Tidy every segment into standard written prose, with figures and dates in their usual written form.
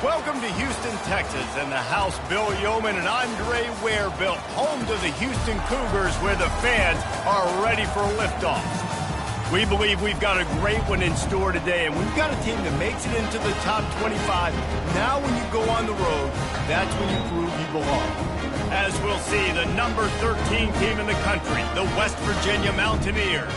Welcome to Houston, Texas, and the house Bill Yeoman and Andre Ware built, home to the Houston Cougars, where the fans are ready for liftoff. We believe we've got a great one in store today, and we've got a team that makes it into the top 25. Now when you go on the road, that's when you prove you belong. As we'll see, the number 13 team in the country, the West Virginia Mountaineers,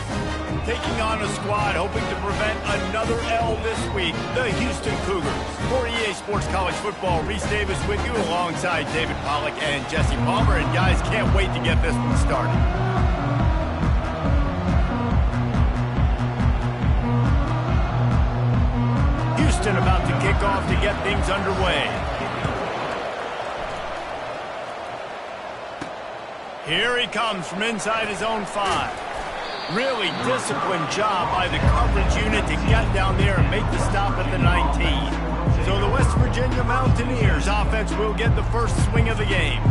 taking on a squad hoping to prevent another L this week, the Houston Cougars. For EA Sports College Football, Reese Davis with you alongside David Pollack and Jesse Palmer. And guys, can't wait to get this one started. Houston about to kick off to get things underway. Here he comes from inside his own 5. Really disciplined job by the coverage unit to get down there and make the stop at the 19. So the West Virginia Mountaineers offense will get the first swing of the game.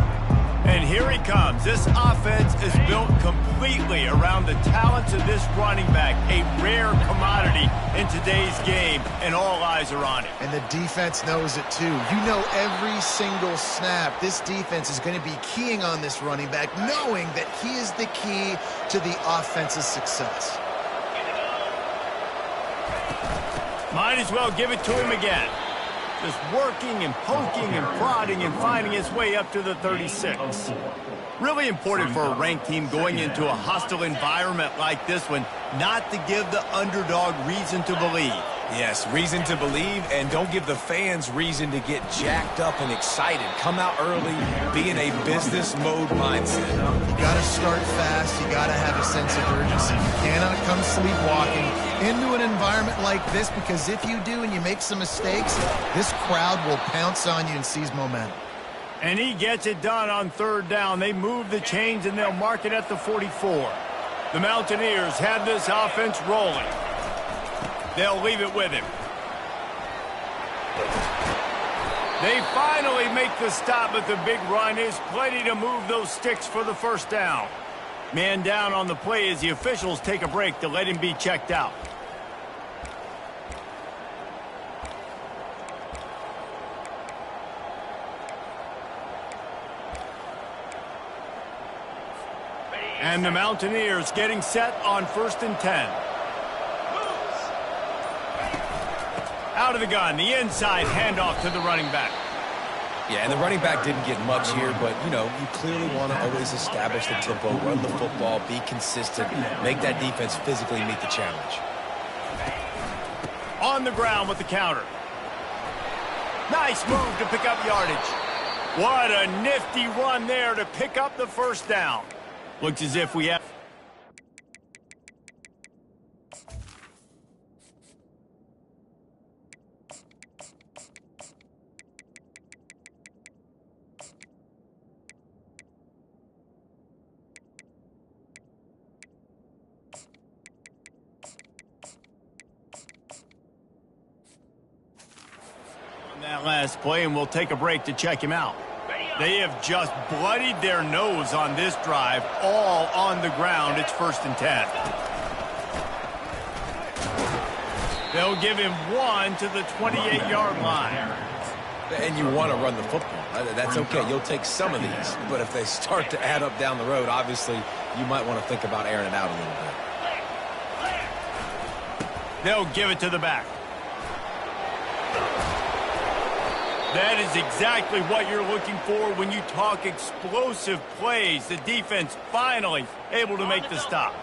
And here he comes. This offense is built completely around the talents of this running back, a rare commodity in today's game, and all eyes are on it. And the defense knows it too. You know every single snap, this defense is going to be keying on this running back, knowing that he is the key to the offense's success. Might as well give it to him again. Just working and poking and prodding and finding his way up to the 36. Really important for a ranked team going into a hostile environment like this one, not to give the underdog reason to believe. Yes, reason to believe, and don't give the fans reason to get jacked up and excited. Come out early, be in a business mode mindset. You got to start fast. You got to have a sense of urgency. You cannot come sleepwalking into an environment like this, because if you do and you make some mistakes, this crowd will pounce on you and seize momentum. And he gets it done on third down. They move the chains and they'll mark it at the 44. The Mountaineers have this offense rolling. They'll leave it with him. They finally make the stop, but the big run is plenty to move those sticks for the first down. Man down on the play as the officials take a break to let him be checked out. And the Mountaineers getting set on 1st and 10. Out of the gun, the inside handoff to the running back. Yeah, and the running back didn't get much here, but, you know, you clearly want to always establish the tempo, run the football, be consistent, make that defense physically meet the challenge. On the ground with the counter. Nice move to pick up yardage. What a nifty run there to pick up the first down. Looks as if we have... that last play, and we'll take a break to check him out. They have just bloodied their nose on this drive, all on the ground. It's 1st and 10. They'll give him 1 to the 28-yard line. And you want to run the football. That's okay. You'll take some of these. But if they start to add up down the road, obviously, you might want to think about airing it out a little bit. They'll give it to the back. That is exactly what you're looking for when you talk explosive plays. The defense finally able to make the stop.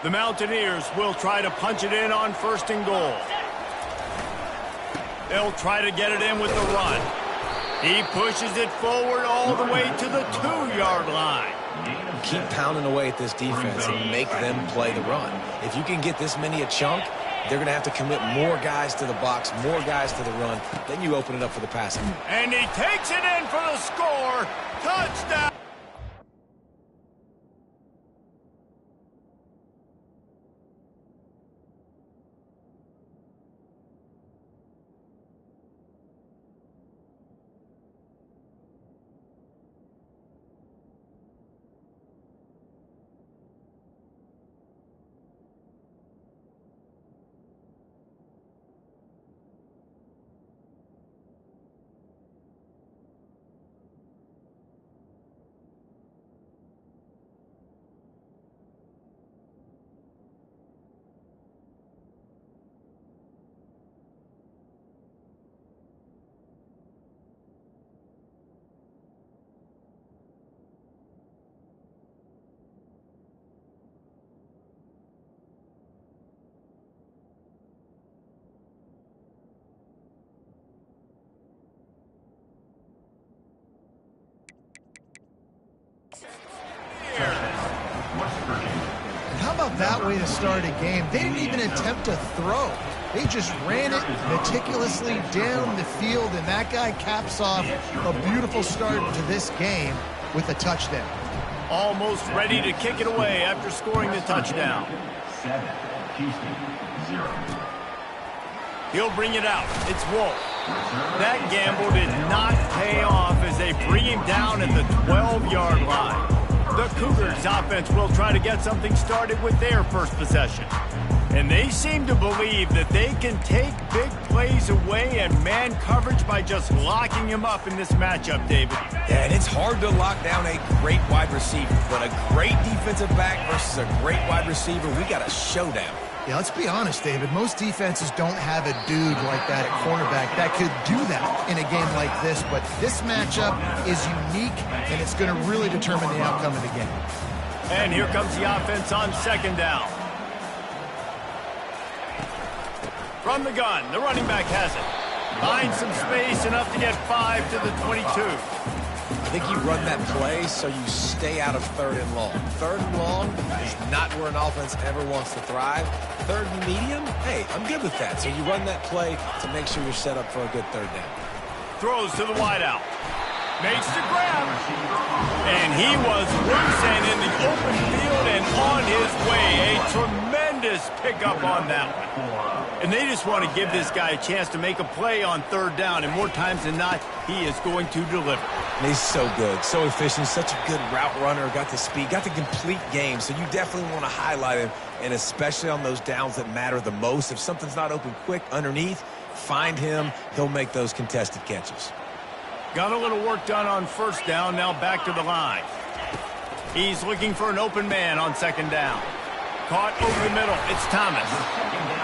The Mountaineers will try to punch it in on 1st and goal. They'll try to get it in with the run. He pushes it forward all the way to the 2-yard line. Keep pounding away at this defense and make them play the run. If you can get this many a chunk, they're going to have to commit more guys to the box, more guys to the run. Then you open it up for the passing. And he takes it in for the score. Touchdown. about that way to start a game? They didn't even attempt to throw. They just ran it meticulously down the field, and that guy caps off a beautiful start to this game with a touchdown. Almost ready to kick it away after scoring the touchdown. 7, Houston, 0. He'll bring it out. It's Wolf. That gamble did not pay off as they bring him down at the 12-yard line. The Cougars offense will try to get something started with their first possession. And they seem to believe that they can take big plays away and man coverage by just locking him up in this matchup, David. Yeah, and it's hard to lock down a great wide receiver, but a great defensive back versus a great wide receiver, we got a showdown. Yeah, let's be honest, David. Most defenses don't have a dude like that at cornerback that could do that in a game like this, but this matchup is unique, and it's going to really determine the outcome of the game. And here comes the offense on second down. From the gun, the running back has it. Finds some space, enough to get 5 to the 22. I think you run that play so you stay out of 3rd and long. 3rd and long is not where an offense ever wants to thrive. 3rd and medium, hey, I'm good with that. So you run that play to make sure you're set up for a good 3rd down. Throws to the wideout. Makes the grab. And he was loose and in the open field and on his way. A tremendous pickup on that one. And they just want to give this guy a chance to make a play on 3rd down. And more times than not, he is going to deliver. And he's so good, so efficient, such a good route runner, got the speed, got the complete game. So you definitely want to highlight him, and especially on those downs that matter the most. If something's not open quick underneath, find him. He'll make those contested catches. Got a little work done on 1st down, now back to the line. He's looking for an open man on 2nd down. Caught over the middle, it's Thomas.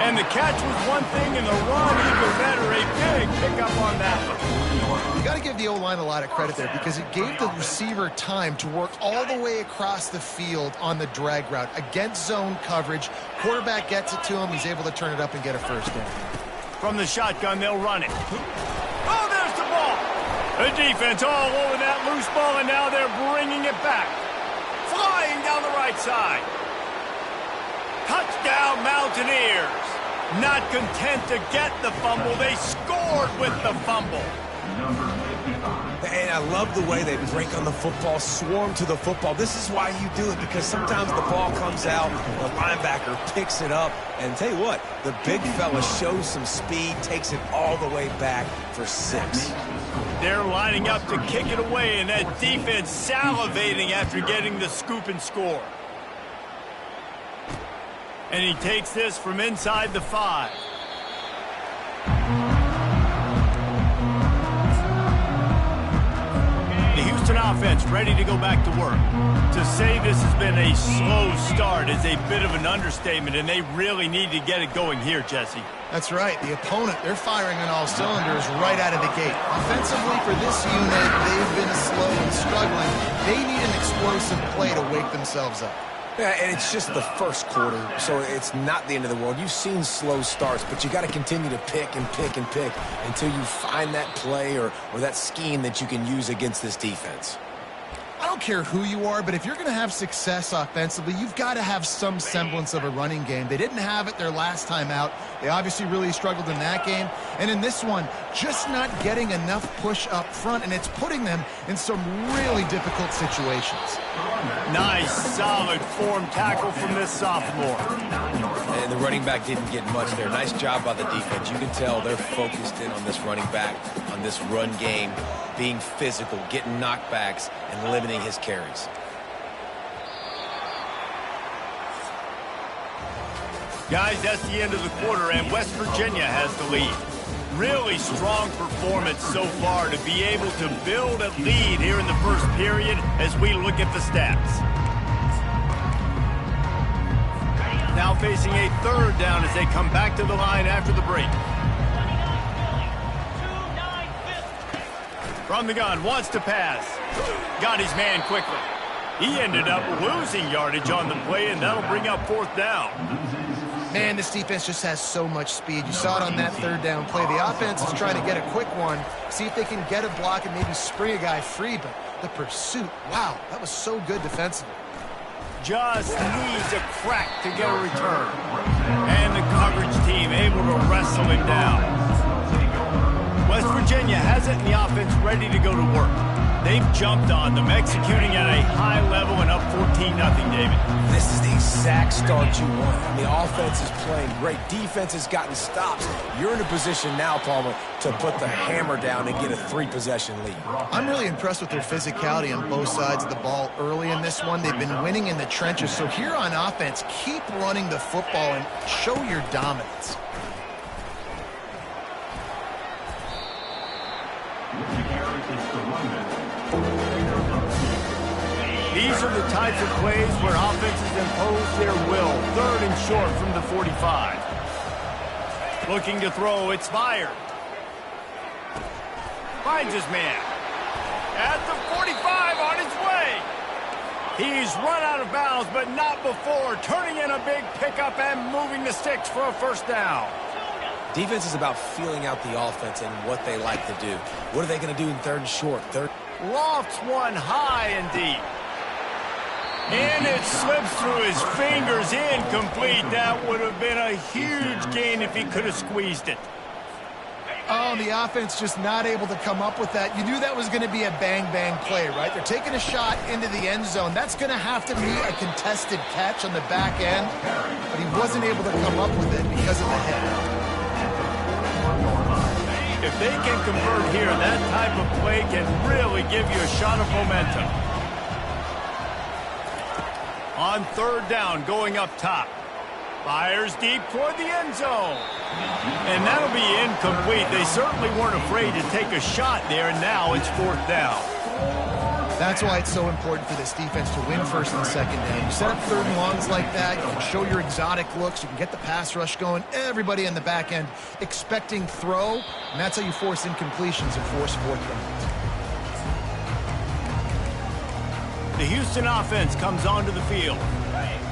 And the catch was one thing, and the run even better. A big pickup on that one. You got to give the O-line a lot of credit there because it gave the receiver time to work all the way across the field on the drag route against zone coverage. Quarterback gets it to him. He's able to turn it up and get a 1st down. From the shotgun, they'll run it. Oh, there's the ball. The defense all over that loose ball, and now they're bringing it back. Flying down the right side. Touchdown, Mountaineers. Not content to get the fumble, they scored with the fumble. And I love the way they break on the football, swarm to the football. This is why you do it, because sometimes the ball comes out, the linebacker picks it up, and tell you what, the big fella shows some speed, takes it all the way back for 6. They're lining up to kick it away, and that defense salivating after getting the scoop and score. And he takes this from inside the 5. The Houston offense ready to go back to work. To say this has been a slow start is a bit of an understatement, and they really need to get it going here, Jesse. That's right. The opponent, they're firing on all cylinders right out of the gate. Offensively for this unit, they've been slow and struggling. They need an explosive play to wake themselves up. Yeah, and it's just the 1st quarter, so it's not the end of the world. You've seen slow starts, but you got to continue to pick and pick and pick until you find that play or that scheme that you can use against this defense. I don't care who you are, but if you're going to have success offensively, you've got to have some semblance of a running game. They didn't have it their last time out. They obviously really struggled in that game. And in this one, just not getting enough push up front, and it's putting them in some really difficult situations. Nice, solid form tackle from this sophomore. And the running back didn't get much there. Nice job by the defense. You can tell they're focused in on this running back, on this run game, being physical, getting knockbacks, and limiting his carries. Guys, that's the end of the quarter, and West Virginia has the lead. Really strong performance so far to be able to build a lead here in the 1st period as we look at the stats. Now facing a 3rd down as they come back to the line after the break. From the gun, wants to pass. Got his man quickly. He ended up losing yardage on the play, and that'll bring up 4th down. Man, this defense just has so much speed. You saw it on that 3rd down play. The offense is trying to get a quick one, see if they can get a block and maybe spring a guy free, but the pursuit, wow, that was so good defensively. just needs a crack to get a return. And the coverage team able to wrestle him down. West Virginia has it in the offense ready to go to work. They've jumped on them, executing at a high level and up 14-0, David. This is the exact start you want. The offense is playing great. Defense has gotten stops. You're in a position now, Palmer, to put the hammer down and get a 3-possession lead. I'm really impressed with their physicality on both sides of the ball early in this one. They've been winning in the trenches. So here on offense, keep running the football and show your dominance. These are the types of plays where offenses impose their will. 3rd and short from the 45. Looking to throw, it's fired. Finds his man. At the 45, on his way. He's run out of bounds, but not before. Turning in a big pickup and moving the sticks for a first down. Defense is about feeling out the offense and what they like to do. What are they going to do in 3rd and short? Lofts one high and deep. And it slips through his fingers, incomplete. That would have been a huge gain if he could have squeezed it. Oh, the offense just not able to come up with that. You knew that was going to be a bang-bang play, right? They're taking a shot into the end zone. That's going to have to be a contested catch on the back end, but he wasn't able to come up with it because of the head. If they can convert here, that type of play can really give you a shot of momentum. On 3rd down, going up top. Fires deep toward the end zone. And that'll be incomplete. They certainly weren't afraid to take a shot there, and now it's 4th down. That's why it's so important for this defense to win 1st and 2nd down. You set up 3rd and longs like that, you can show your exotic looks, you can get the pass rush going, everybody in the back end expecting throw, and that's how you force incompletions and force 4th downs. The Houston offense comes onto the field.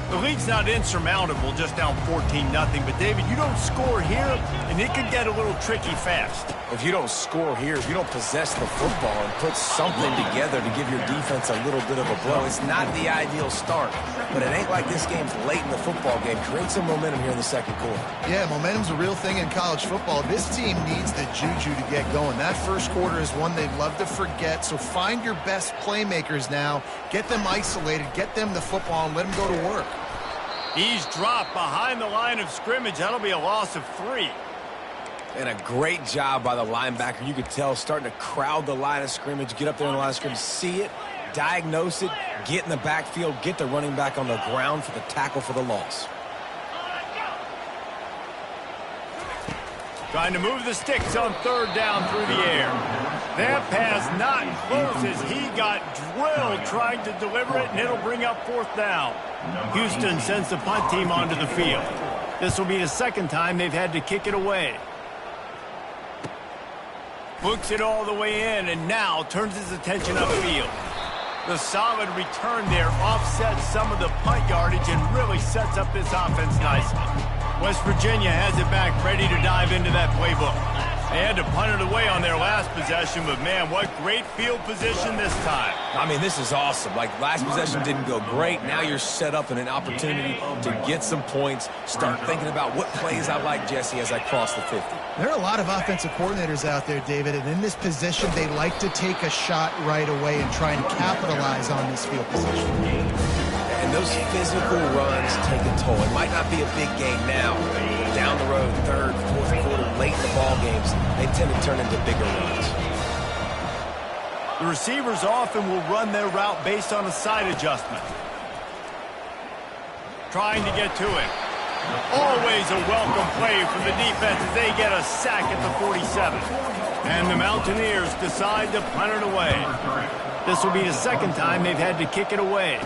The lead's not insurmountable, just down 14-0. But, David, you don't score here, and it could get a little tricky fast. If you don't score here, if you don't possess the football and put something together to give your defense a little bit of a blow, it's not the ideal start. But it ain't like this game's late in the football game. Create some momentum here in the 2nd quarter. Yeah, momentum's a real thing in college football. This team needs the juju to get going. That 1st quarter is one they'd love to forget. So find your best playmakers now. Get them isolated. Get them the football and let them go to work. He's dropped behind the line of scrimmage. That'll be a loss of 3. And a great job by the linebacker. You could tell starting to crowd the line of scrimmage, get up there in the line of scrimmage, see it, diagnose it, get in the backfield, get the running back on the ground for the tackle for the loss. Trying to move the sticks on 3rd down through the air. That pass not close as he got drilled trying to deliver it, and it'll bring up 4th down. Houston sends the punt team onto the field. This will be the 2nd time they've had to kick it away. Books it all the way in, and now turns his attention upfield. The solid return there offsets some of the punt yardage and really sets up this offense nicely. West Virginia has it back, ready to dive into that playbook. They had to punt it away on their last possession, but man, what great field position this time. I mean, this is awesome. Like, last possession didn't go great. Now you're set up in an opportunity to get some points. Start thinking about what plays I like, Jesse, as I cross the 50. There are a lot of offensive coordinators out there, David, and in this position, they like to take a shot right away and try and capitalize on this field position. And those physical runs take a toll. It might not be a big game now. Down the road, 3rd, 4th quarter, late in the ball games, they tend to turn into bigger runs. The receivers often will run their route based on a side adjustment. Trying to get to it. Always a welcome play from the defense as they get a sack at the 47. And the Mountaineers decide to punt it away. This will be the 2nd time they've had to kick it away.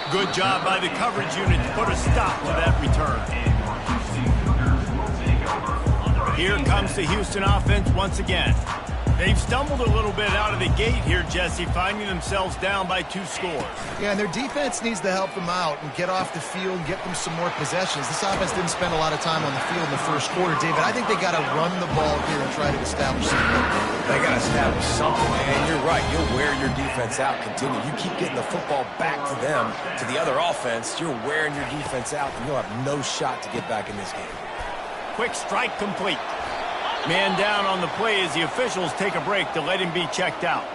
Good job by the coverage unit to put a stop to that return. Here comes the Houston offense once again. They've stumbled a little bit out of the gate here, Jesse, finding themselves down by 2 scores. Yeah, and their defense needs to help them out and get off the field and get them some more possessions. This offense didn't spend a lot of time on the field in the first quarter, David. I think they got to run the ball here and try to establish something. They got to establish something, man. You're right. You'll wear your defense out. Continue. You keep getting the football back to them, to the other offense. You're wearing your defense out, and you'll have no shot to get back in this game. Quick strike complete. Man down on the play as the officials take a break to let him be checked out.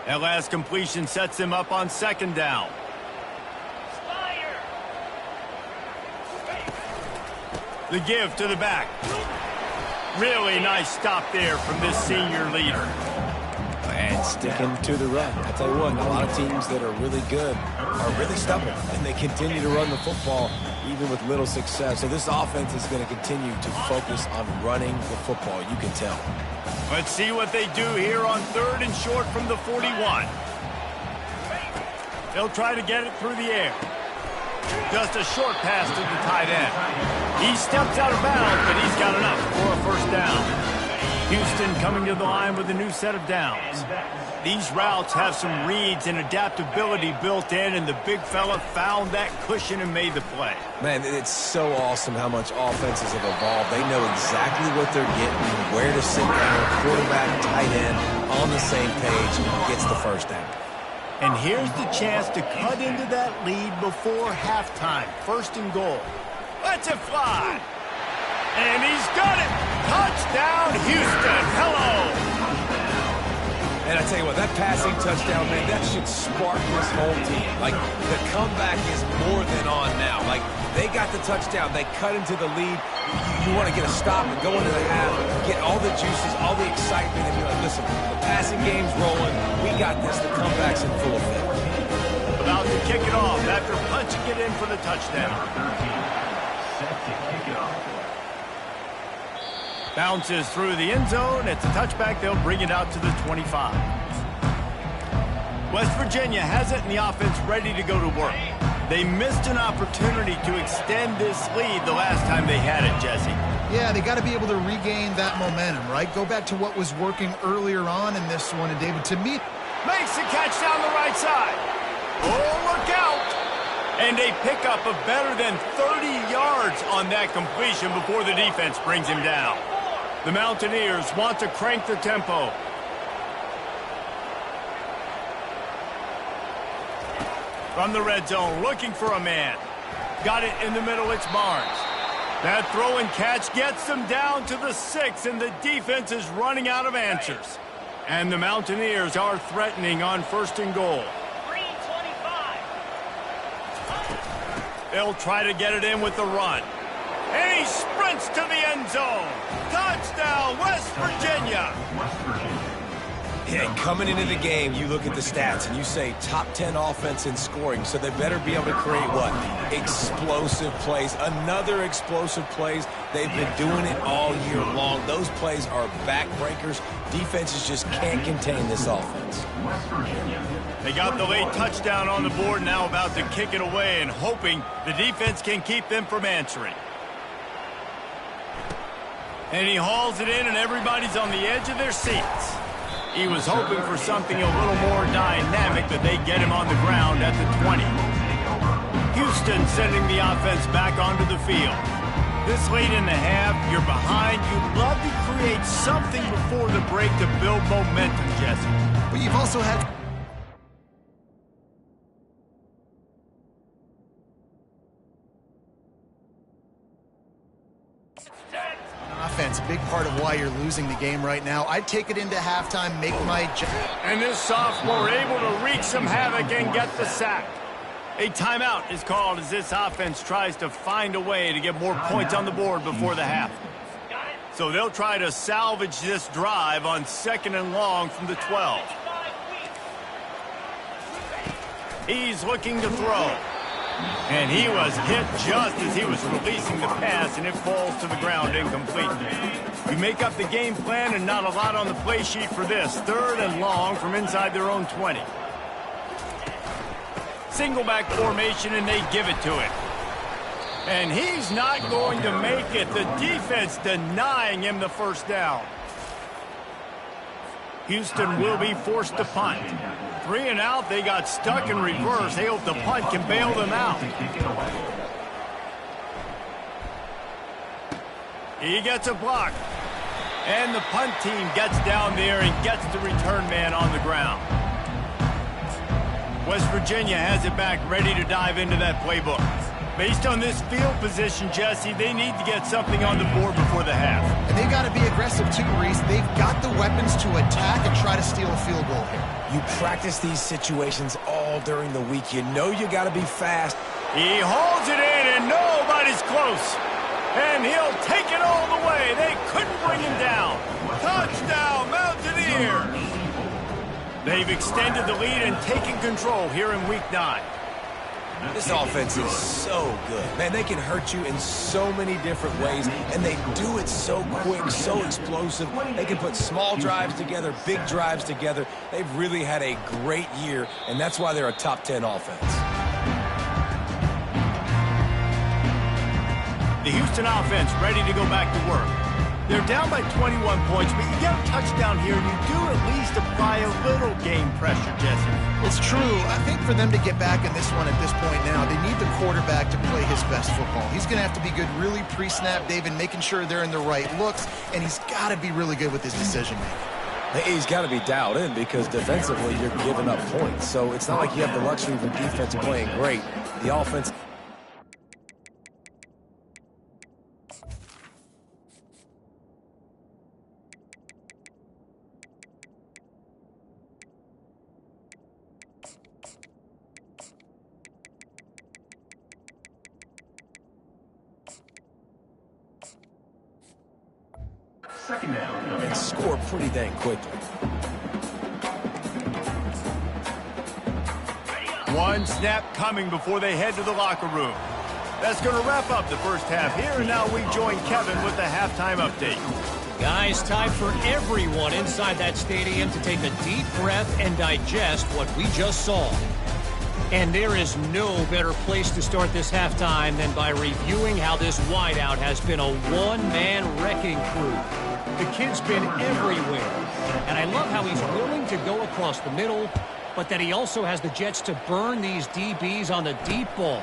That last completion sets him up on 2nd down. The give to the back. Really nice stop there from this senior leader. And sticking to the run. I tell you what, a lot of teams that are really good are really stubborn, and they continue to run the football even with little success. So this offense is going to continue to focus on running the football. You can tell. Let's see what they do here on 3rd and short from the 41. They'll try to get it through the air. Just a short pass to the tight end. He steps out of bounds, but he's got enough for a 1st down. Houston coming to the line with a new set of downs. These routes have some reads and adaptability built in, and the big fella found that cushion and made the play. Man, it's so awesome how much offenses have evolved. They know exactly what they're getting, where to sit down, quarterback, tight end, on the same page, gets the 1st down. And here's the chance to cut into that lead before halftime. 1st and goal. Let's it fly. And he's got it. Touchdown, Houston. Hello. And I tell you what, that passing touchdown, man, that should spark this whole team. Like, the comeback is more than on now. Like, they got the touchdown. They cut into the lead. You want to get a stop and go into the half, get all the juices, all the excitement, and be like, listen, the passing game's rolling. We got this. The comeback's in full effect. About to kick it off after punching it in for the touchdown. Set to kick it off. Bounces through the end zone. It's a touchback. They'll bring it out to the 25. West Virginia has it in the offense ready to go to work. They missed an opportunity to extend this lead the last time they had it, Jesse. Yeah, they got to be able to regain that momentum, right? Go back to what was working earlier on in this one. And David, to me, makes the catch down the right side. Oh, look out. And a pickup of better than 30 yards on that completion before the defense brings him down. The Mountaineers want to crank the tempo. From the red zone, looking for a man. Got it in the middle, it's Barnes. That throw and catch gets them down to the 6, and the defense is running out of answers. And the Mountaineers are threatening on 1st and goal. 3:25. They'll try to get it in with the run. And he sprints to the end zone. Touchdown, West Virginia. West Virginia. Yeah, coming into the game, you look at the stats and you say top 10 offense in scoring, so they better be able to create what? Explosive plays. Another explosive plays. They've been doing it all year long. Those plays are backbreakers. Defenses just can't contain this offense. West Virginia. They got the late touchdown on the board, now about to kick it away and hoping the defense can keep them from answering. And he hauls it in, and everybody's on the edge of their seats. He was hoping for something a little more dynamic, but they get him on the ground at the 20. Houston sending the offense back onto the field. This late in the half, you're behind. You'd love to create something before the break to build momentum, Jesse. but you've also had offense, big part of why you're losing the game right now. I'd take it into halftime, make my... And this sophomore able to wreak some havoc and get the sack. A timeout is called as this offense tries to find a way to get more points on the board before the half. So they'll try to salvage this drive on 2nd and long from the 12. He's looking to throw. And he was hit just as he was releasing the pass, and it falls to the ground incomplete. We make up the game plan and not a lot on the play sheet for this. 3rd and long from inside their own 20. Single back formation, and they give it to him. And he's not going to make it. The defense denying him the first down. Houston will be forced to punt. 3 and out, they got stuck in reverse. They hope the punt can bail them out. He gets a block. And the punt team gets down there and gets the return man on the ground. West Virginia has it back, ready to dive into that playbook. Based on this field position, Jesse, they need to get something on the board before the half. And they've got to be aggressive too, Reese. They've got the weapons to attack and try to steal a field goal here. You practice these situations all during the week. You know you got to be fast. He holds it in, and nobody's close. And he'll take it all the way. They couldn't bring him down. Touchdown, Mountaineers! They've extended the lead and taken control here in Week 9. This offense is so good. Man, they can hurt you in so many different ways, and they do it so quick, so explosive. They can put small drives together, big drives together. They've really had a great year, and that's why they're a top 10 offense. The Houston offense ready to go back to work. They're down by 21 points, but you get a touchdown here, and you do at least apply a little game pressure, Jesse. It's true. I think for them to get back in this one at this point now, they need the quarterback to play his best football. He's going to have to be good really pre-snap, David, making sure they're in the right looks, and he's got to be really good with his decision-making. He's got to be dialed in because defensively you're giving up points. So it's not like you have the luxury of the defense playing great. The offense... Second down. and score pretty dang quickly. One snap coming before they head to the locker room. That's going to wrap up the first half here, and now we join Kevin with the halftime update. Guys, time for everyone inside that stadium to take a deep breath and digest what we just saw. And there is no better place to start this halftime than by reviewing how this wideout has been a one-man wrecking crew. The kid's been everywhere, and I love how he's willing to go across the middle, but that he also has the jets to burn these DBs on the deep ball.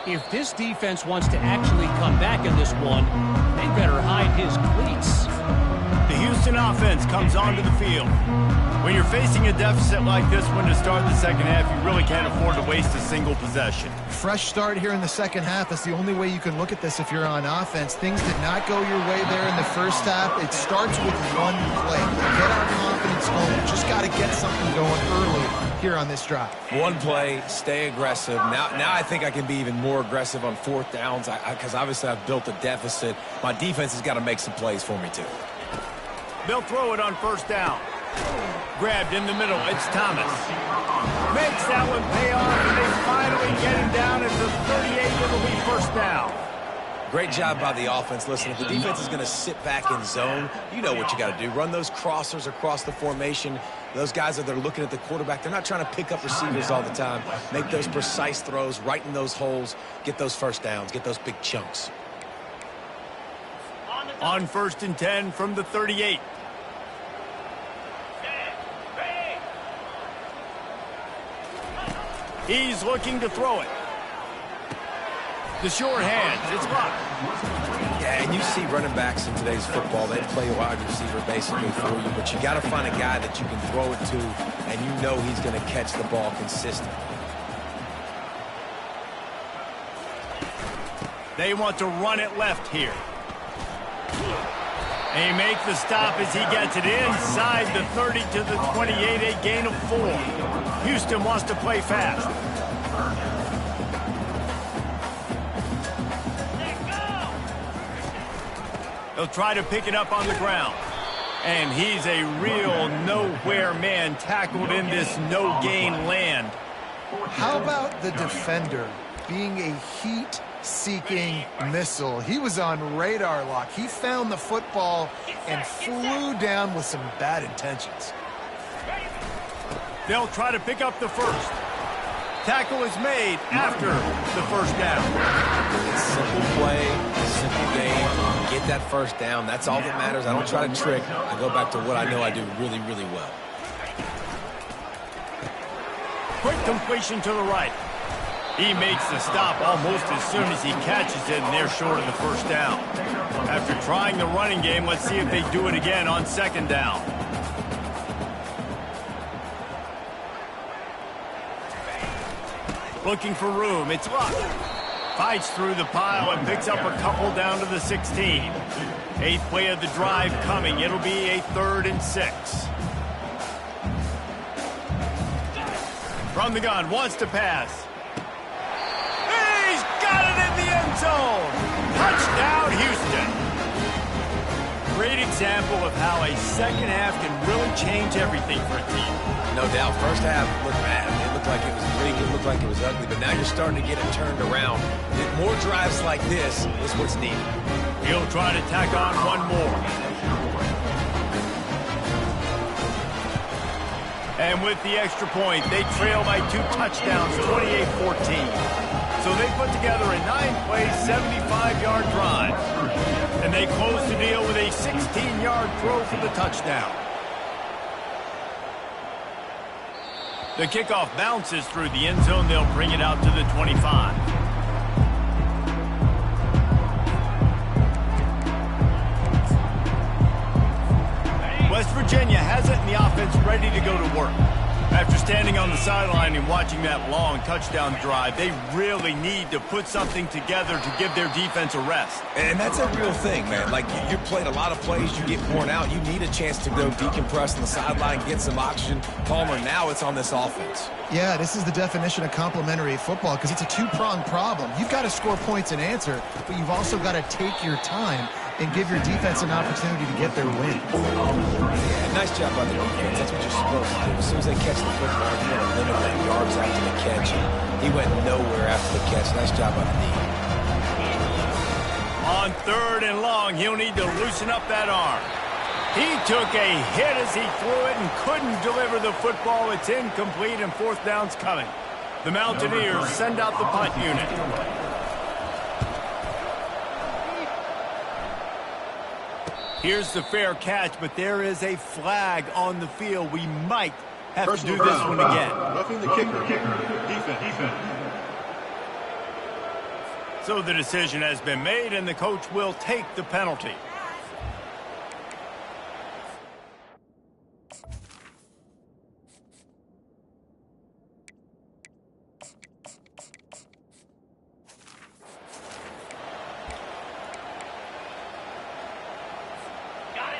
If this defense wants to actually come back in this one, they better hide his cleats. The Houston offense comes onto the field. When you're facing a deficit like this one to start the second half, you really can't afford to waste a single possession. Fresh start here in the second half. That's the only way you can look at this if you're on offense. Things did not go your way there in the first half. It starts with one play. Get our confidence going. We just got to get something going early here on this drive. One play, stay aggressive. Now I think I can be even more aggressive on fourth downs because obviously I've built a deficit. My defense has got to make some plays for me too. They'll throw it on first down. Grabbed in the middle, it's Thomas. Makes that one pay off, and they finally get him down at the 38. It'll be first down. Great job by the offense. Listen, if the defense is going to sit back in zone, you know what you got to do. Run those crossers across the formation. Those guys that are looking at the quarterback, they're not trying to pick up receivers all the time. Make those precise throws, right in those holes, get those first downs, get those big chunks. On first and 10 from the 38. He's looking to throw it. The short hands, it's blocked. Yeah, and you see running backs in today's football, they play a wide receiver basically for you, but you got to find a guy that you can throw it to, and you know he's going to catch the ball consistently. They want to run it left here. They make the stop as he gets it inside the 30 to the 28, a gain of 4. Houston wants to play fast. They'll try to pick it up on the ground. And he's a real nowhere man tackled in this no-gain land. How about the defender being a heat-seeking missile? He was on radar lock. He found the football and flew down with some bad intentions. They'll try to pick up the first. Tackle is made after the first down. It's simple play, simple game. Get that first down. That's all that matters. I don't try to trick. I go back to what I know I do really, really well. Quick completion to the right. He makes the stop almost as soon as he catches it, and they're short of the first down. After trying the running game, let's see if they do it again on second down. Looking for room. It's Luck. Fights through the pile and picks up a couple down to the 16. 8th play of the drive coming. It'll be a 3rd and 6. From the gun, wants to pass. He's got it in the end zone. Touchdown, Houston. Great example of how a second half can really change everything for a team. No doubt. First half looked bad. It looked like it was bleak. It looked like it was ugly. But now you're starting to get it turned around. More drives like this is what's needed. He'll try to tack on one more. And with the extra point, they trail by 2 touchdowns, 28-14. So they put together a 9-play, 75-yard drive. And they close the deal with a 16-yard throw for the touchdown. The kickoff bounces through the end zone. They'll bring it out to the 25. West Virginia has it, and the offense ready to go to work. After standing on the sideline and watching that long touchdown drive, they really need to put something together to give their defense a rest. And that's a real thing, man. Like, you played a lot of plays, you get worn out. You need a chance to go decompress on the sideline, get some oxygen. Palmer, now it's on this offense. Yeah, this is the definition of complementary football because it's a two-pronged problem. You've got to score points and answer, but you've also got to take your time and give your defense an opportunity to get their win. Yeah, nice job by the defense. That's what you're supposed to do. As soon as they catch the football, you want to limit that yards after the catch. He went nowhere after the catch. Nice job by the D. On 3rd and long, he'll need to loosen up that arm. He took a hit as he threw it and couldn't deliver the football. It's incomplete, and 4th down's coming. The Mountaineers send out the punt unit. Here's the fair catch, but there is a flag on the field. We might have to do this one again. Roughing the kicker. Defense. So the decision has been made, and the coach will take the penalty.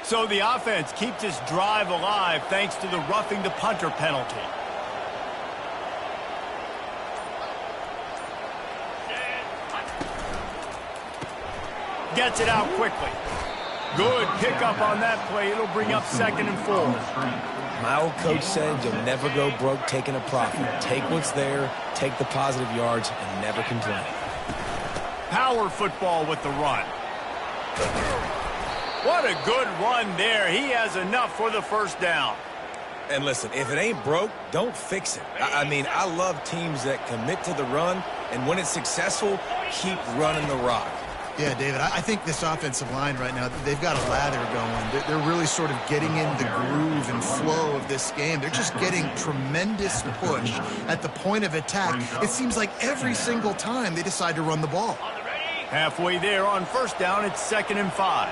So the offense keeps this drive alive thanks to the roughing the punter penalty. Gets it out quickly. Good pickup on that play. It'll bring up 2nd and 4. My old coach said you'll never go broke taking a profit. Take what's there, take the positive yards, and never complain. Power football with the run. What a good run there. He has enough for the 1st down. And listen, if it ain't broke, don't fix it. I mean, I love teams that commit to the run, and when it's successful, keep running the rock. Yeah, David, I think this offensive line right now, they've got a lather going. They're really sort of getting in the groove and flow of this game. They're just getting tremendous push at the point of attack. It seems like every single time they decide to run the ball. Halfway there on 1st down, it's 2nd and 5.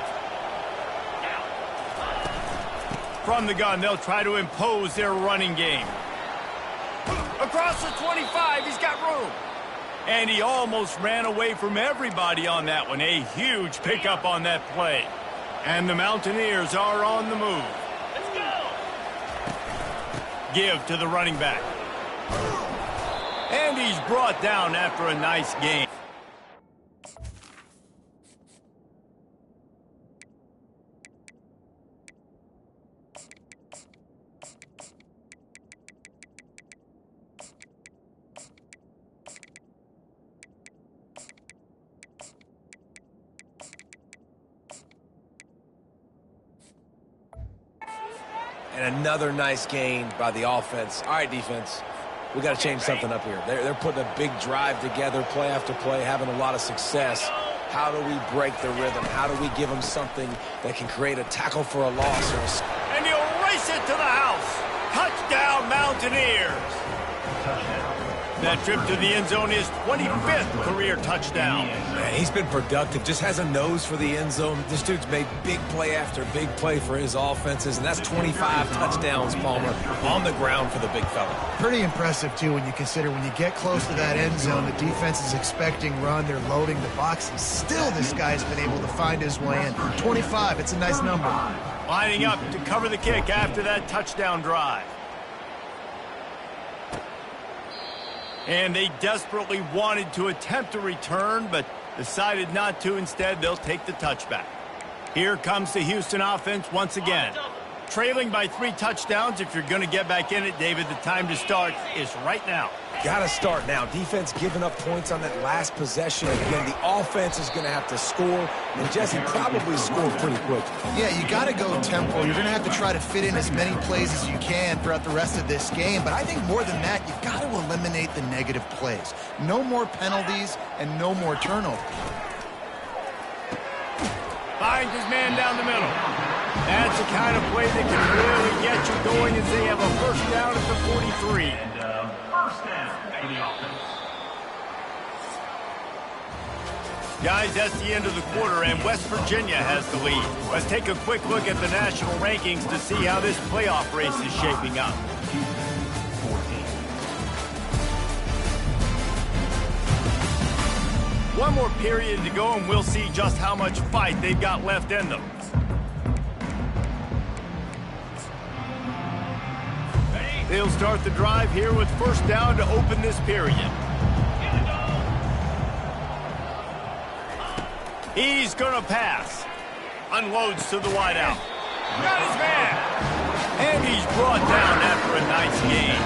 From the gun, they'll try to impose their running game. Across the 25, he's got room. And he almost ran away from everybody on that one. A huge pickup on that play. And the Mountaineers are on the move. Let's go. Give to the running back. And he's brought down after a nice game. And another nice gain by the offense. All right, defense. we got to change something up here. They're putting a big drive together, play after play, having a lot of success. How do we break the rhythm? How do we give them something that can create a tackle for a loss? And he'll race it to the house. Touchdown, Mountaineers. That trip to the end zone is 25th career touchdown. Man, he's been productive, just has a nose for the end zone. This dude's made big play after big play for his offenses, and that's 25 touchdowns, Palmer, on the ground for the big fella. Pretty impressive, too, when you consider when you get close to that end zone, the defense is expecting run, they're loading the box, and still this guy's been able to find his way in. 25, it's a nice number. Lining up to cover the kick after that touchdown drive. And they desperately wanted to attempt a return, but decided not to. Instead, they'll take the touchback. Here comes the Houston offense once again. Trailing by 3 touchdowns. If you're going to get back in it, David, the time to start is right now. Got to start now. Defense giving up points on that last possession. Again, the offense is going to have to score, and Jesse probably scored pretty quick. Yeah, you got to go tempo. You're going to have to try to fit in as many plays as you can throughout the rest of this game. But I think more than that, you've got to eliminate the negative plays. No more penalties and no more turnovers. Finds his man down the middle. That's the kind of play that can really get you going as they have a first down at the 43. And first down for the offense. Guys, that's the end of the quarter, and West Virginia has the lead. Let's take a quick look at the national rankings to see how this playoff race is shaping up. One more period to go, and we'll see just how much fight they've got left in them. They'll start the drive here with first down to open this period. He's going to pass. Unloads to the wideout. Got his man. And he's brought down after a nice gain.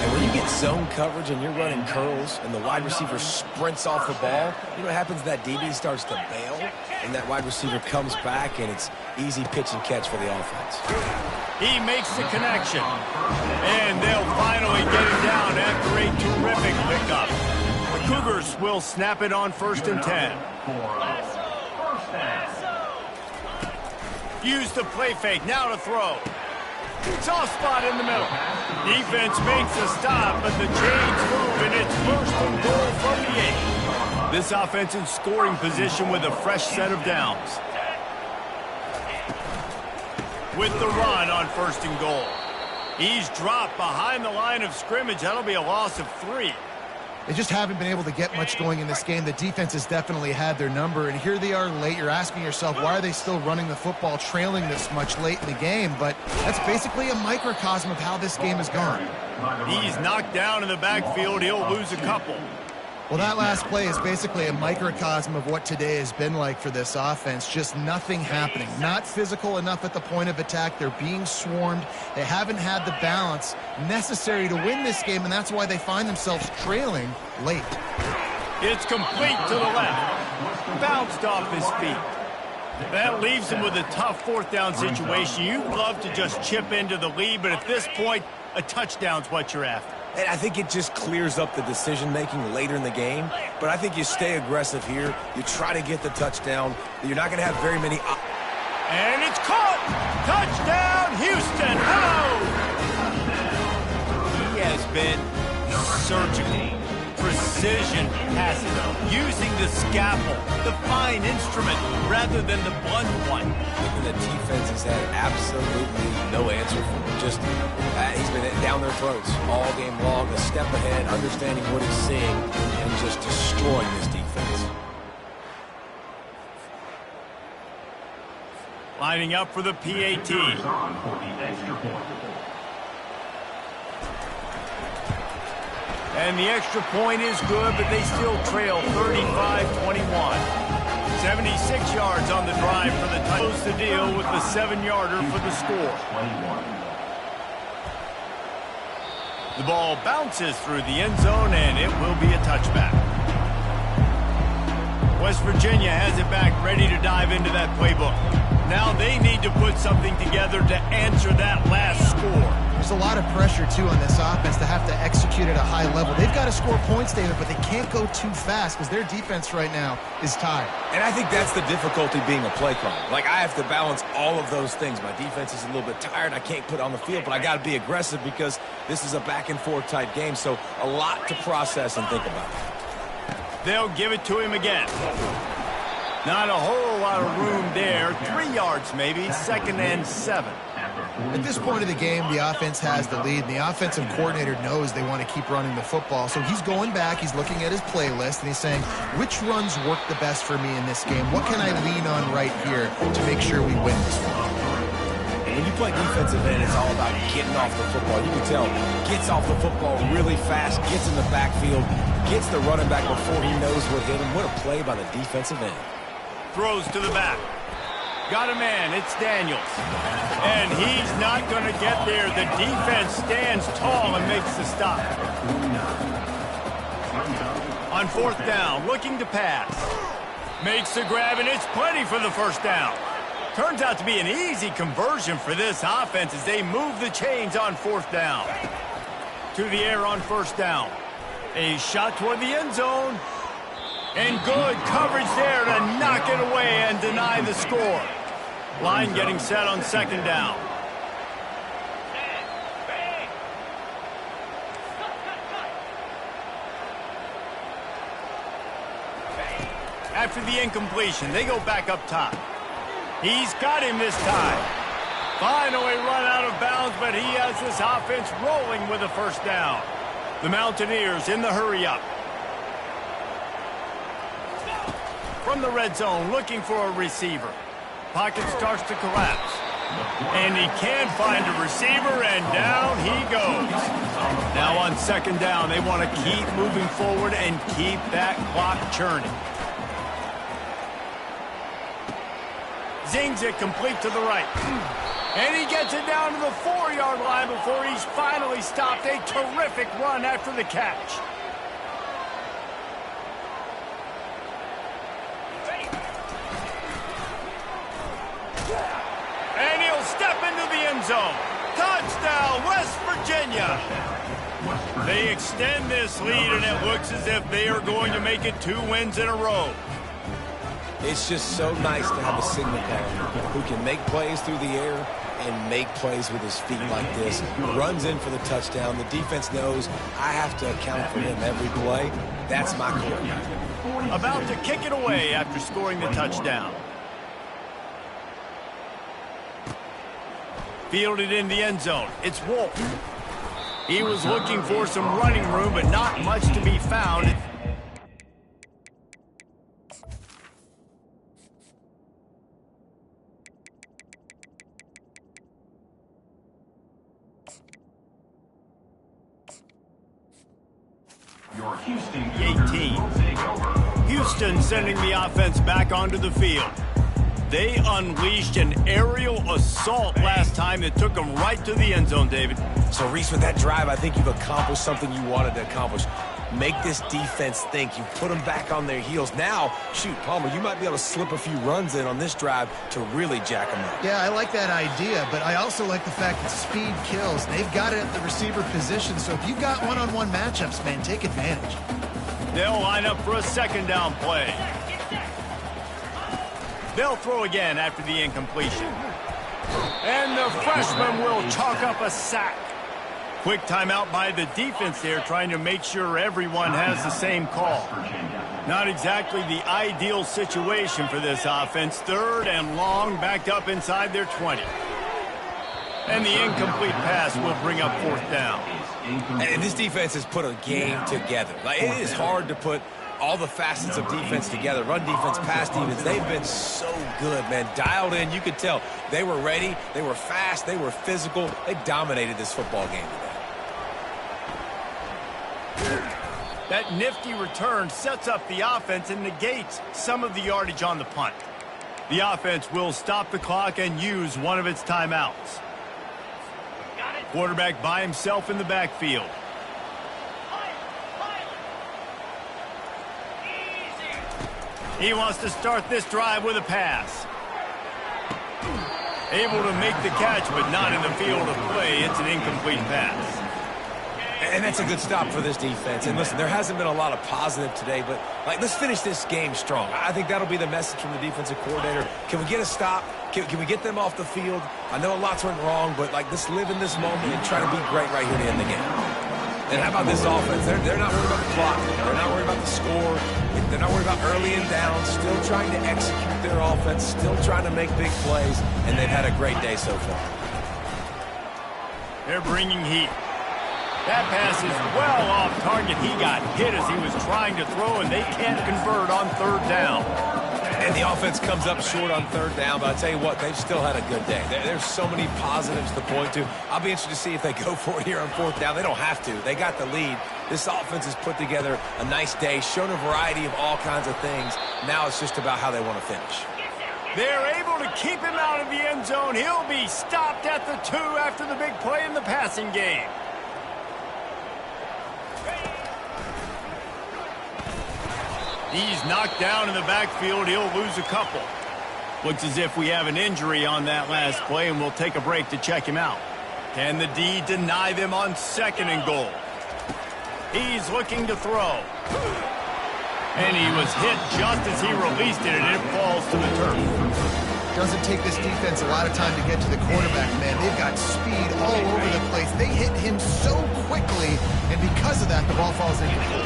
And when you get zone coverage and you're running curls and the wide receiver sprints off the ball, you know what happens? That DB starts to bail, and that wide receiver comes back, and it's easy pitch and catch for the offense. He makes the connection. And they'll finally get it down after a terrific pickup. The Cougars will snap it on 1st and 10. Use the play fake, now to throw. Soft spot in the middle. Defense makes a stop, but the chains move, and it's 1st and goal from the 8. This offense in scoring position with a fresh set of downs. With the run on 1st and goal. He's dropped behind the line of scrimmage. That'll be a loss of 3. They just haven't been able to get much going in this game. The defense has definitely had their number, and here they are late. You're asking yourself, why are they still running the football, trailing this much late in the game? But that's basically a microcosm of how this game has gone. He's knocked down in the backfield. He'll lose a couple. Well, that last play is basically a microcosm of what today has been like for this offense. Just nothing happening. Not physical enough at the point of attack. They're being swarmed. They haven't had the balance necessary to win this game, and that's why they find themselves trailing late. It's complete to the left. Bounced off his feet. That leaves him with a tough 4th down situation. You'd love to just chip into the lead, but at this point, a touchdown's what you're after. And I think it just clears up the decision-making later in the game. But I think you stay aggressive here. You try to get the touchdown. You're not going to have very many... And it's caught! Touchdown, Houston! Hello! He has been surgical. Precision passing, using the scalpel, the fine instrument, rather than the blunt one. The defense has had absolutely no answer for him. Just, he's been down their throats all game long, a step ahead, understanding what he's seeing, and just destroying this defense. Lining up for the PAT. And the extra point is good, but they still trail 35-21. 76 yards on the drive for the touchdown. Close the deal with the 7-yarder for the score. The ball bounces through the end zone, and it will be a touchback. West Virginia has it back, ready to dive into that playbook. Now they need to to put something together to answer that last score. There's a lot of pressure, too, on this offense to have to execute at a high level. They've got to score points, David, but they can't go too fast because their defense right now is tired. And I think that's the difficulty being a play caller. Like, I have to balance all of those things. My defense is a little bit tired. I can't put it on the field, but I got to be aggressive because this is a back-and-forth type game, so a lot to process and think about. They'll give it to him again. Not a whole lot of room there. 3 yards maybe, 2nd and 7. At this point of the game, the offense has the lead, and the offensive coordinator knows they want to keep running the football. So he's going back, he's looking at his playlist, and he's saying, which runs work the best for me in this game? What can I lean on right here to make sure we win this one? When you play defensive end, it's all about getting off the football. You can tell, gets off the football really fast, gets in the backfield, gets the running back before he knows what hit him. What a play by the defensive end. Throws to the back. Got a man, it's Daniels. And he's not going to get there. The defense stands tall and makes the stop. On 4th down, looking to pass. Makes the grab, and it's plenty for the 1st down. Turns out to be an easy conversion for this offense as they move the chains on 4th down. To the air on 1st down. A shot toward the end zone. And good coverage there to knock it away and deny the score. Line getting set on 2nd down. After the incompletion, they go back up top. He's got him this time. Finally run out of bounds, but he has this offense rolling with a 1st down. The Mountaineers in the hurry-up. From the red zone, looking for a receiver. Pocket starts to collapse. And he can't find a receiver, and down he goes. Now on 2nd down, they want to keep moving forward and keep that clock churning. Zings it complete to the right. And he gets it down to the 4-yard line before he's finally stopped. A terrific run after the catch. And he'll step into the end zone. Touchdown, West Virginia. They extend this lead, and it looks as if they are going to make it 2 wins in a row. It's just so nice to have a signal caller who can make plays through the air and make plays with his feet like this. Runs in for the touchdown. The defense knows I have to account for him every play. That's my call. About to kick it away after scoring the touchdown. Fielded in the end zone. It's Wolf. He was looking for some running room, but not much to be found. Your Houston 18. Houston sending the offense back onto the field. They unleashed an aerial assault last time that took them right to the end zone, David. So, Reese, with that drive, I think you've accomplished something you wanted to accomplish. Make this defense think. You put them back on their heels. Now, shoot, Palmer, you might be able to slip a few runs in on this drive to really jack them up. Yeah, I like that idea, but I also like the fact that speed kills. They've got it at the receiver position, so if you've got one-on-one matchups, man, take advantage. They'll line up for a 2nd down play. They'll throw again after the incompletion. And the freshman will chalk up a sack. Quick timeout by the defense there, trying to make sure everyone has the same call. Not exactly the ideal situation for this offense. 3rd and long, backed up inside their 20. And the incomplete pass will bring up 4th down. And this defense has put a game together. Like, it is hard to put all the facets of defense together. Run defense, pass defense, they've been so good, man. Dialed in, you could tell. They were ready, they were fast, they were physical. They dominated this football game today. That nifty return sets up the offense and negates some of the yardage on the punt. The offense will stop the clock and use one of its timeouts. Quarterback by himself in the backfield. He wants to start this drive with a pass. Able to make the catch, but not in the field of play. It's an incomplete pass. And that's a good stop for this defense. And listen, there hasn't been a lot of positive today, but let's finish this game strong. I think that'll be the message from the defensive coordinator. Can we get a stop? Can we get them off the field? I know lots went wrong, but let's live in this moment and try to be great right here to end the game. And how about this offense? They're not worried about the clock. They're not worried about the score. They're not worried about early and down. Still trying to execute their offense. Still trying to make big plays. And they've had a great day so far. They're bringing heat. That pass is well off target. He got hit as he was trying to throw, and they can't convert on third down. And the offense comes up short on third down, but I'll tell you what, they've still had a good day. There's so many positives to point to. I'll be interested to see if they go for it here on fourth down. They don't have to. They got the lead. This offense has put together a nice day, shown a variety of all kinds of things. Now it's just about how they want to finish. They're able to keep him out of the end zone. He'll be stopped at the 2 after the big play in the passing game. He's knocked down in the backfield. He'll lose a couple. Looks as if we have an injury on that last play, and we'll take a break to check him out. Can the D deny them on 2nd and goal? He's looking to throw. And he was hit just as he released it, and it falls to the turf. Doesn't take this defense a lot of time to get to the quarterback, man. They've got speed all over the place. They hit him so quickly, and because of that, the ball falls incomplete.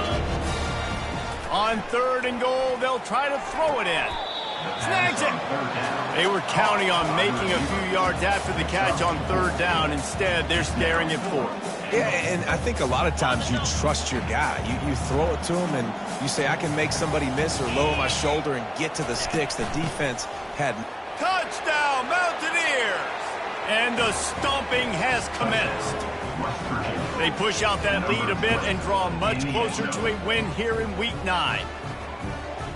On 3rd and goal, they'll try to throw it in. Snags it. They were counting on making a few yards after the catch on 3rd down. Instead, they're staring at 4th. Yeah, and I think a lot of times you trust your guy. You throw it to him, and you say, I can make somebody miss or lower my shoulder and get to the sticks. The defense had... Touchdown, Mountaineers! And the stomping has commenced. They push out that lead a bit and draw much closer to a win here in Week 9.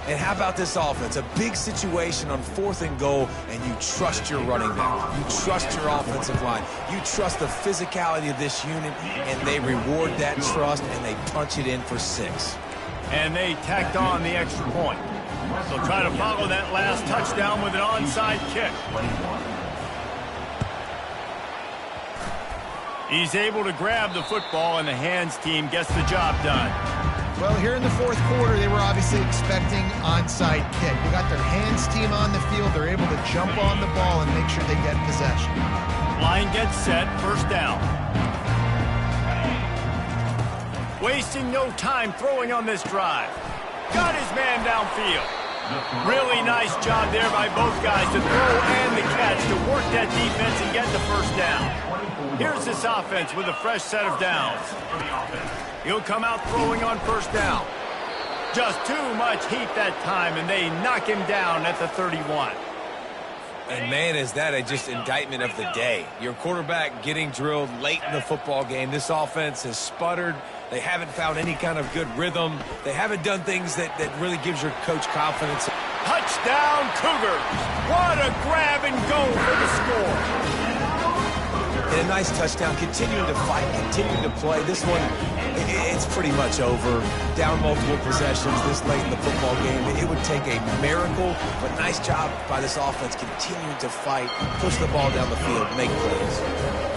And how about this offense? A big situation on 4th and goal, and you trust your running back. You trust your offensive line. You trust the physicality of this unit, and they reward that trust, and they punch it in for 6. And they tacked on the extra point. They'll try to follow that last touchdown with an onside kick. He's able to grab the football, and the hands team gets the job done. Well, here in the 4th quarter, they were obviously expecting onside kick. They got their hands team on the field. They're able to jump on the ball and make sure they get possession. Line gets set, 1st down. Wasting no time throwing on this drive. Got his man downfield. Really nice job there by both guys to throw and the catch to work that defense and get the 1st down. Here's this offense with a fresh set of downs. He'll come out throwing on 1st down. Just too much heat that time, and they knock him down at the 31. And, man, is that just indictment of the day. Your quarterback getting drilled late in the football game. This offense has sputtered. They haven't found any kind of good rhythm. They haven't done things that really gives your coach confidence. Touchdown, Cougars! What a grab and go for the score. And a nice touchdown, continuing to fight, continuing to play. This one, it's pretty much over. Down multiple possessions this late in the football game. It would take a miracle, but nice job by this offense continuing to fight, push the ball down the field, make plays.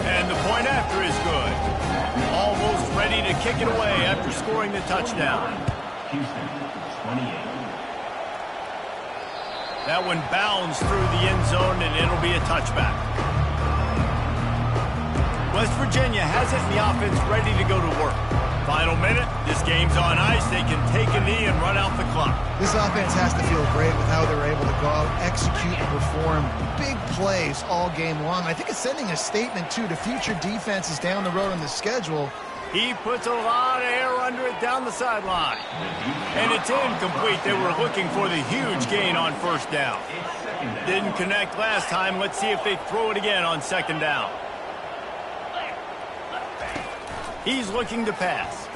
And the point after is good. Almost ready to kick it away after scoring the touchdown. Houston, 28. That one bounds through the end zone, and it'll be a touchback. West Virginia has it in the offense ready to go to work. Final minute, this game's on ice. They can take a knee and run out the clock. This offense has to feel great with how they're able to go out, execute, and perform big plays all game long. I think it's sending a statement, too, to future defenses down the road on the schedule. He puts a lot of air under it down the sideline. And it's incomplete. They were looking for the huge gain on 1st down. Didn't connect last time. Let's see if they throw it again on 2nd down. He's looking to pass.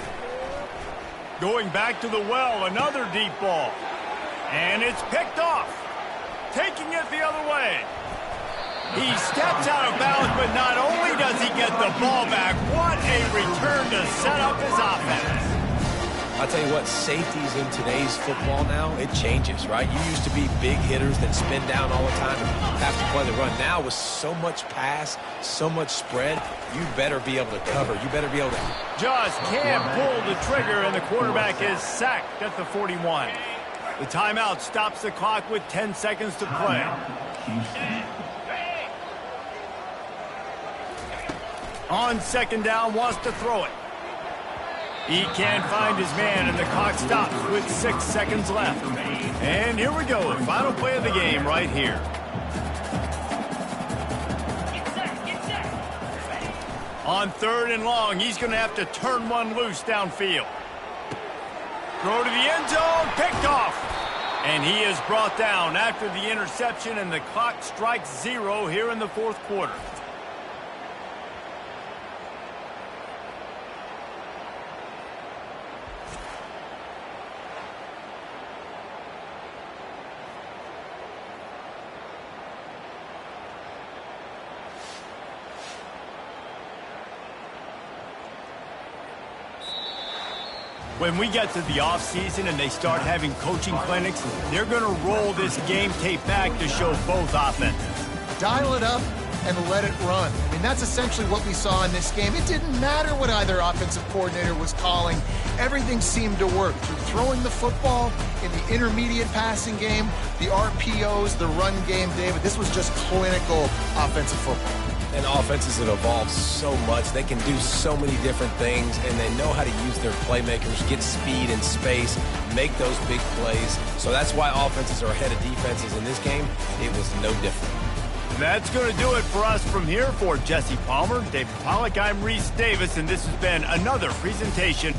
Going back to the well, another deep ball. And it's picked off. Taking it the other way. He steps out of bounds, but not only does he get the ball back, what a return to set up his offense. I'll tell you what, safeties in today's football now, it changes, right? You used to be big hitters that spin down all the time and have to play the run. Now with so much pass, so much spread, you better be able to cover. You better be able to. Just can't pull the trigger, and the quarterback is sacked at the 41. The timeout stops the clock with 10 seconds to play. On second down, wants to throw it. He can't find his man, and the clock stops with 6 seconds left. And here we go, final play of the game right here. On 3rd and long, he's going to have to turn one loose downfield. Throw to the end zone, picked off. And he is brought down after the interception, and the clock strikes 0 here in the 4th quarter. When we get to the offseason and they start having coaching clinics, they're going to roll this game tape back to show both offenses. Dial it up and let it run. I mean, that's essentially what we saw in this game. It didn't matter what either offensive coordinator was calling. Everything seemed to work. Through throwing the football, in the intermediate passing game, the RPOs, the run game, David, this was just clinical offensive football. And offenses have evolved so much. They can do so many different things, and they know how to use their playmakers, get speed and space, make those big plays. So that's why offenses are ahead of defenses in this game. It was no different. That's going to do it for us from here. For Jesse Palmer, David Pollack, I'm Reese Davis, and this has been another presentation